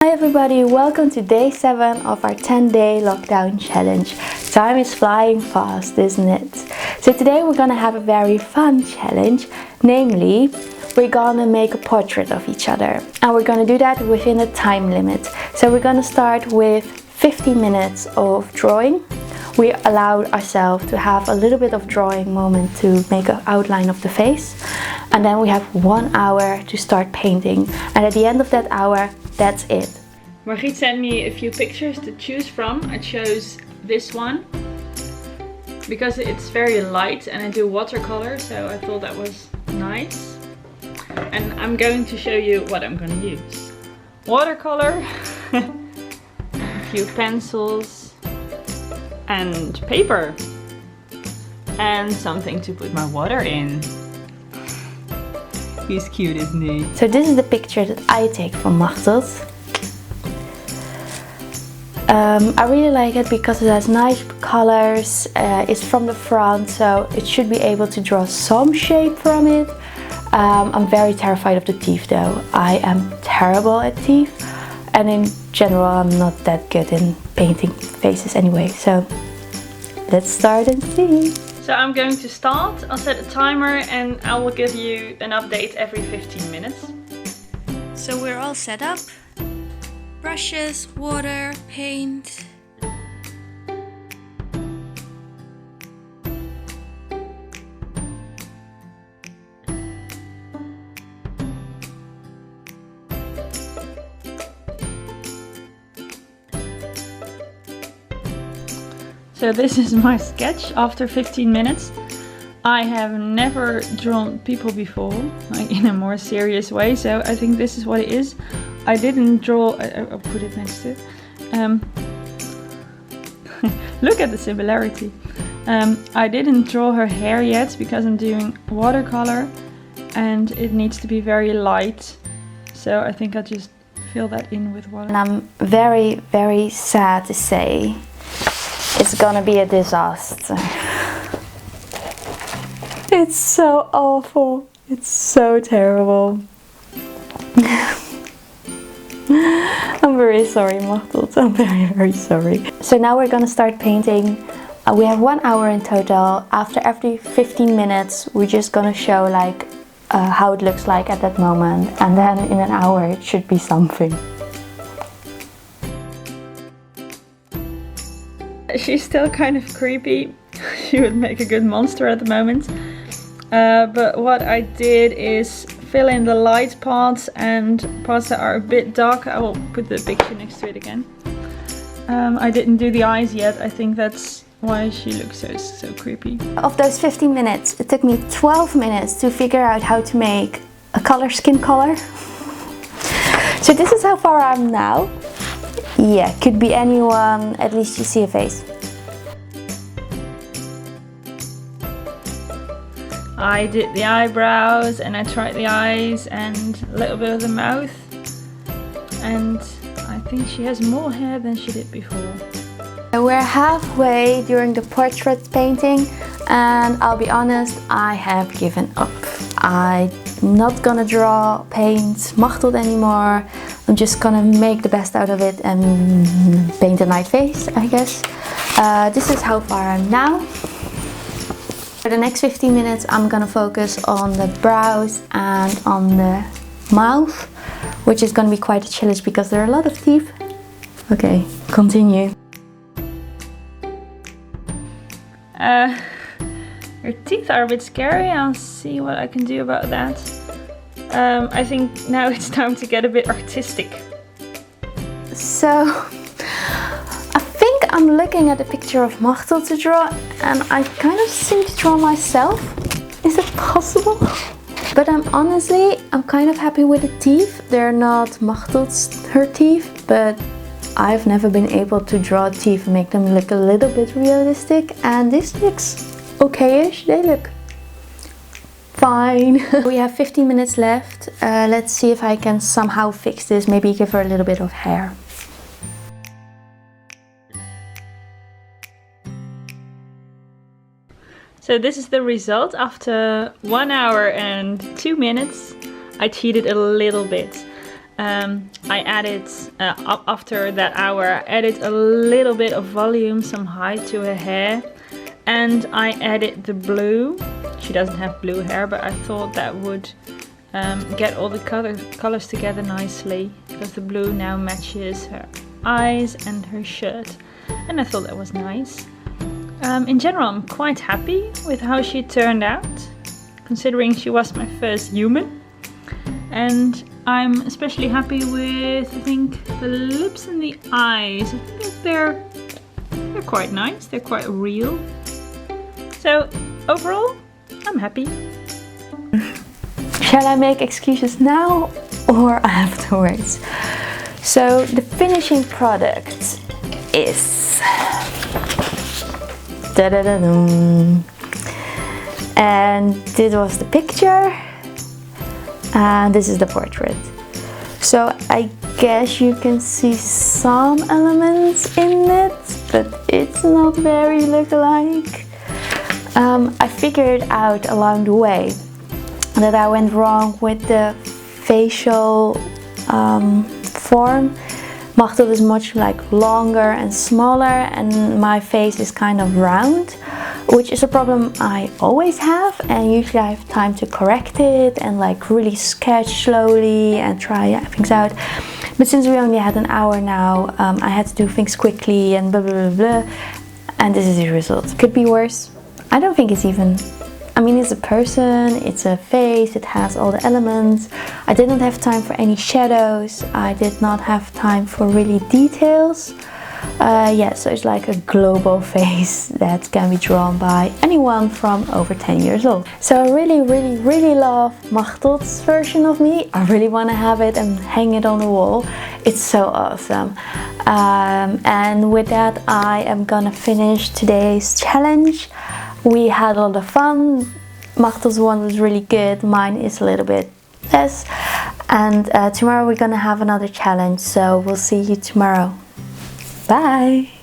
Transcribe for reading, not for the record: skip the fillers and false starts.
Hi everybody, welcome to day 7 of our 10-day lockdown challenge. Time is flying fast, isn't it? So today we're gonna have a very fun challenge, namely we're gonna make a portrait of each other, and we're gonna do that within a time limit. So we're gonna start with 15 minutes of drawing. We allowed ourselves to have a little bit of drawing moment to make an outline of the face, and then we have 1 hour to start painting, and at the end of that hour, that's it. Margriet sent me a few pictures to choose from. I chose this one because it's very light and I do watercolor, so I thought that was nice. And I'm going to show you what I'm going to use. Watercolor, a few pencils and paper and something to put my water in. He's cute, isn't he? So this is the picture that I take from Machteld. I really like it because it has nice colors, it's from the front, so it should be able to draw some shape from it. I'm very terrified of the teeth though. I am terrible at teeth, and in general I'm not that good in painting faces anyway, so let's start and see. So I'm going to start, I'll set a timer and I will give you an update every 15 minutes. So we're all set up. Brushes, water, paint. So this is my sketch after 15 minutes. I have never drawn people before, like in a more serious way, so I think this is what it is. I didn't draw, I'll put it next to it. Look at the similarity. I didn't draw her hair yet because I'm doing watercolor and it needs to be very light. So I think I'll just fill that in with water. And I'm very, very sad to say it's gonna be a disaster. It's so awful. It's so terrible. I'm very sorry, Machteld. I'm very, very sorry. So now we're gonna start painting. We have 1 hour in total. After every 15 minutes, we're just gonna show like how it looks like at that moment. And then in an hour, it should be something. She's still kind of creepy. She would make a good monster at the moment. But what I did is fill in the light parts and parts that are a bit dark. I will put the picture next to it again. I didn't do the eyes yet. I think that's why she looks so creepy. Of those 15 minutes, it took me 12 minutes to figure out how to make a skin color. So this is how far I'm now. Yeah, could be anyone, at least you see a face. I did the eyebrows and I tried the eyes and a little bit of the mouth, and I think she has more hair than she did before. We're halfway during the portrait painting, and I'll be honest, I have given up. I'm not gonna paint Machteld anymore. I'm just gonna make the best out of it and paint a nice face, I guess. This is how far I'm now. For the next 15 minutes, I'm gonna focus on the brows and on the mouth, which is gonna be quite a challenge because there are a lot of teeth. Okay, continue. Her teeth are a bit scary. I'll see what I can do about that. I think now it's time to get a bit artistic. So, I'm looking at a picture of Machteld to draw, and I kind of seem to draw myself. Is it possible? But I'm kind of happy with the teeth. They're not her teeth, but I've never been able to draw teeth and make them look a little bit realistic, and this looks okay-ish. They look fine. We have 15 minutes left. Let's see if I can somehow fix this, maybe give her a little bit of hair. So this is the result after 1 hour and 2 minutes. I cheated a little bit. I added, after that hour, I added a little bit of volume, some height to her hair. And I added the blue. She doesn't have blue hair, but I thought that would get all the colors together nicely, because the blue now matches her eyes and her shirt. And I thought that was nice. In general, I'm quite happy with how she turned out, considering she was my first human. And I'm especially happy with, I think, the lips and the eyes. I think they're quite nice, they're quite real. So overall, I'm happy. Shall I make excuses now or afterwards? So the finishing product is... Da-da-da-dum. And this was the picture. And this is the portrait. So I guess you can see some elements in it, but it's not very look-alike. I figured out along the way that I went wrong with the facial form. Machteld is much longer and smaller, and my face is kind of round, which is a problem I always have, and usually I have time to correct it and really sketch slowly and try things out. But since we only had an hour now, I had to do things quickly and blah blah blah blah, and this is the result. Could be worse. I don't think it's even... I mean, it's a person, it's a face, it has all the elements. I didn't have time for any shadows. I did not have time for really details. Yeah, so it's like a global face that can be drawn by anyone from over 10 years old. So I really love Machteld's version of me. I really want to have it and hang it on the wall. It's so awesome. And with that, I am gonna finish today's challenge. We had a lot of fun. Machteld's one was really good, mine is a little bit less. And tomorrow we're gonna have another challenge, so we'll see you tomorrow. Bye!